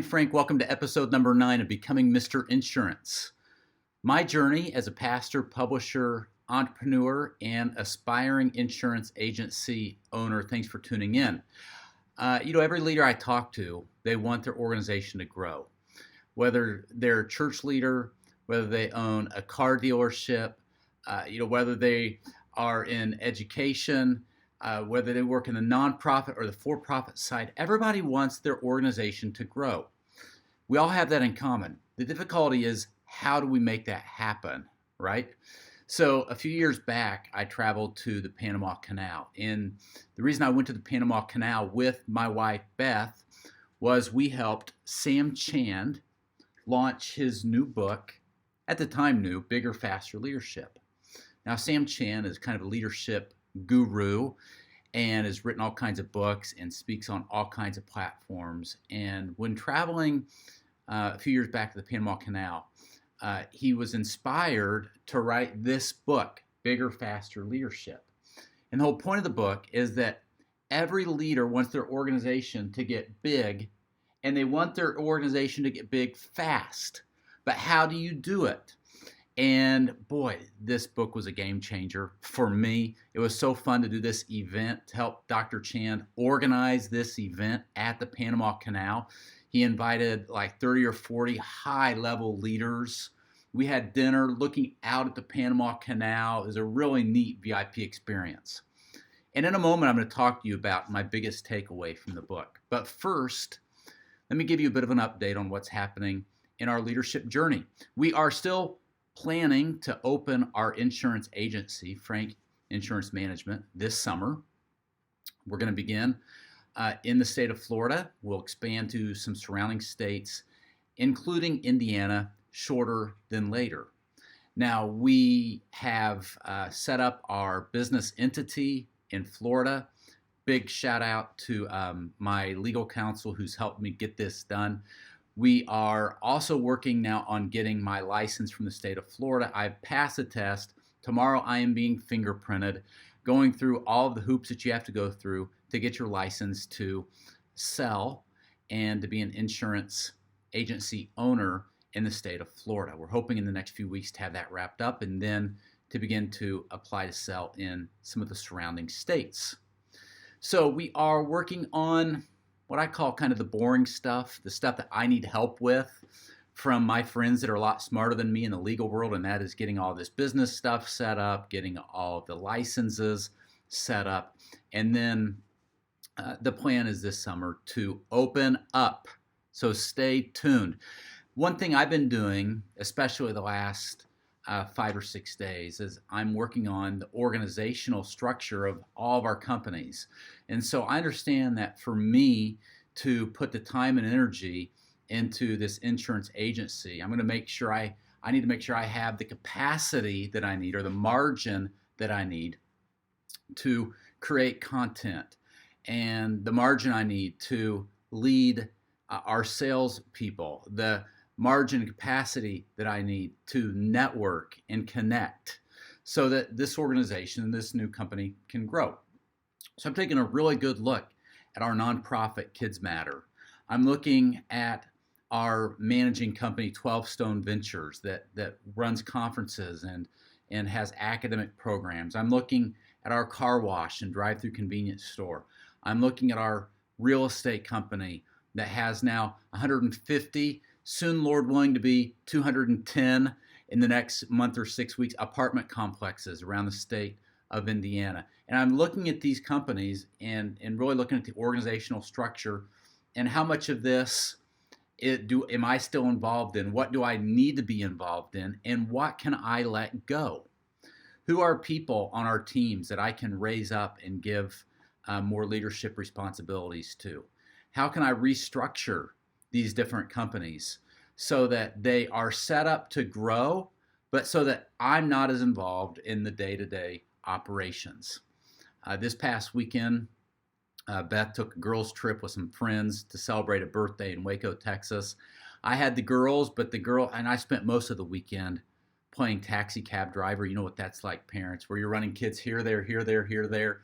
Frank. Welcome to episode number 9 of Becoming Mr. Insurance. My journey as a pastor, publisher, entrepreneur, and aspiring insurance agency owner. Thanks for tuning in. Every leader I talk to, they want their organization to grow. Whether they're a church leader, whether they own a car dealership, whether they are in education, whether they work in the nonprofit or the for-profit side, everybody wants their organization to grow. We all have that in common. The difficulty is, how do we make that happen, right? So a few years back, I traveled to the Panama Canal. And the reason I went to the Panama Canal with my wife, Beth, was we helped Sam Chand launch his new book, at the time new, Bigger, Faster Leadership. Now, Sam Chand is kind of a leadership guru and has written all kinds of books and speaks on all kinds of platforms. And when traveling a few years back to the Panama Canal, he was inspired to write this book, Bigger, Faster Leadership. And the whole point of the book is that every leader wants their organization to get big, and they want their organization to get big fast. But how do you do it? And boy, this book was a game changer for me. It was so fun to do this event, to help Dr. Chand organize this event at the Panama Canal. He invited like 30 or 40 high-level leaders. We had dinner looking out at the Panama Canal. It was a really neat VIP experience. And in a moment, I'm going to talk to you about my biggest takeaway from the book. But first, let me give you a bit of an update on what's happening in our leadership journey. We are still planning to open our insurance agency, Frank Insurance Management, this summer. We're going to begin in the state of Florida. We'll expand to some surrounding states, including Indiana, shorter than later. Now, we have set up our business entity in Florida. Big shout out to my legal counsel who's helped me get this done. We are also working now on getting my license from the state of Florida. I've passed the test. Tomorrow I am being fingerprinted, going through all of the hoops that you have to go through to get your license to sell and to be an insurance agency owner in the state of Florida. We're hoping in the next few weeks to have that wrapped up and then to begin to apply to sell in some of the surrounding states. So we are working on what I call kind of the boring stuff, the stuff that I need help with from my friends that are a lot smarter than me in the legal world, and that is getting all this business stuff set up, getting all of the licenses set up, and then the plan is this summer to open up. So stay tuned. One thing I've been doing, especially the last 5 or 6 days, is I'm working on the organizational structure of all of our companies. And so I understand that for me to put the time and energy into this insurance agency, I'm going to make sure I need to make sure I have the capacity that I need, or the margin that I need to create content, and the margin I need to lead our sales people, the margin and capacity that I need to network and connect so that this organization, this new company can grow. So I'm taking a really good look at our nonprofit Kids Matter. I'm looking at our managing company 12 Stone Ventures that runs conferences and has academic programs. I'm looking at our car wash and drive-through convenience store. I'm looking at our real estate company that has now 150, soon, Lord willing, to be 210 in the next month or 6 weeks, apartment complexes around the state of Indiana. And I'm looking at these companies and really looking at the organizational structure and how much of this am I still involved in? What do I need to be involved in? And what can I let go? Who are people on our teams that I can raise up and give more leadership responsibilities to? How can I restructure these different companies so that they are set up to grow, but so that I'm not as involved in the day-to-day operations? This past weekend, Beth took a girls' trip with some friends to celebrate a birthday in Waco, Texas. I had the girls, and I spent most of the weekend playing taxi cab driver. You know what that's like, parents, where you're running kids here, there, here, there, here, there.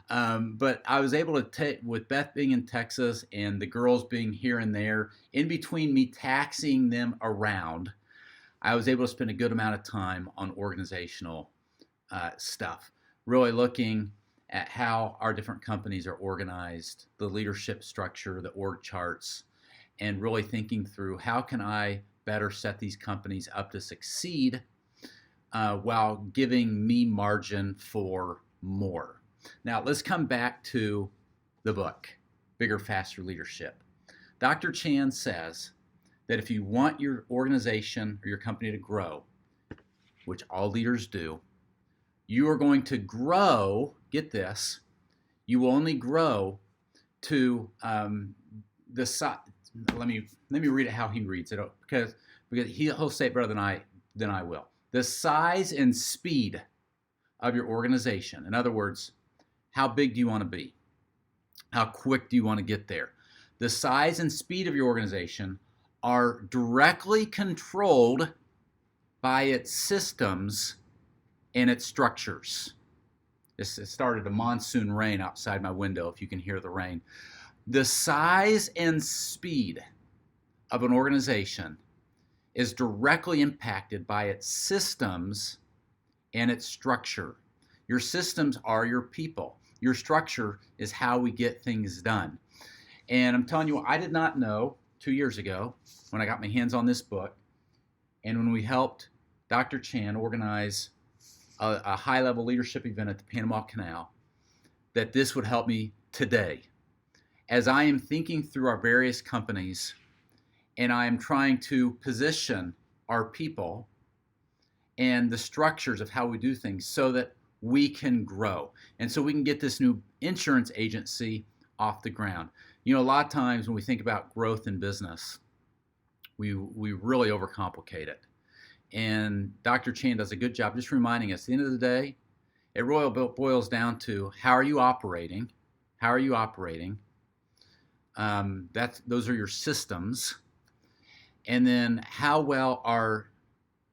But I was able to take, with Beth being in Texas and the girls being here and there, in between me taxiing them around, I was able to spend a good amount of time on organizational stuff, really looking at how our different companies are organized, the leadership structure, the org charts, and really thinking through how can I better set these companies up to succeed while giving me margin for more. Now, let's come back to the book, Bigger, Faster Leadership. Dr. Chan says that if you want your organization or your company to grow, which all leaders do, you are going to grow, get this, you will only grow to the size. Let me read it how he reads it, because he'll say it better than I will. The size and speed of your organization. In other words, how big do you want to be? How quick do you want to get there? The size and speed of your organization are directly controlled by its systems and its structures. It started a monsoon rain outside my window, if you can hear the rain. The size and speed of an organization is directly impacted by its systems and its structure. Your systems are your people. Your structure is how we get things done. And I'm telling you, I did not know 2 years ago when I got my hands on this book and when we helped Dr. Chan organize a high-level leadership event at the Panama Canal, that this would help me today. As I am thinking through our various companies and I am trying to position our people and the structures of how we do things so that we can grow and so we can get this new insurance agency off the ground. You know, a lot of times when we think about growth in business, we really overcomplicate it. And Dr. Chan does a good job just reminding us, at the end of the day, it really boils down to how are you operating? How are you operating? Those are your systems. And then how well are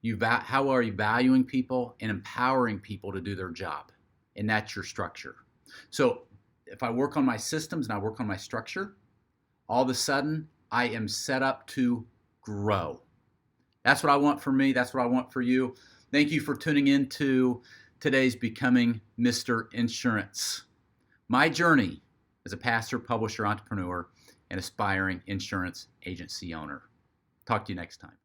you valuing people and empowering people to do their job? And that's your structure. So if I work on my systems and I work on my structure, all of a sudden I am set up to grow. That's what I want for me. That's what I want for you. Thank you for tuning in to today's Becoming Mr. Insurance. My journey as a pastor, publisher, entrepreneur, and aspiring insurance agency owner. Talk to you next time.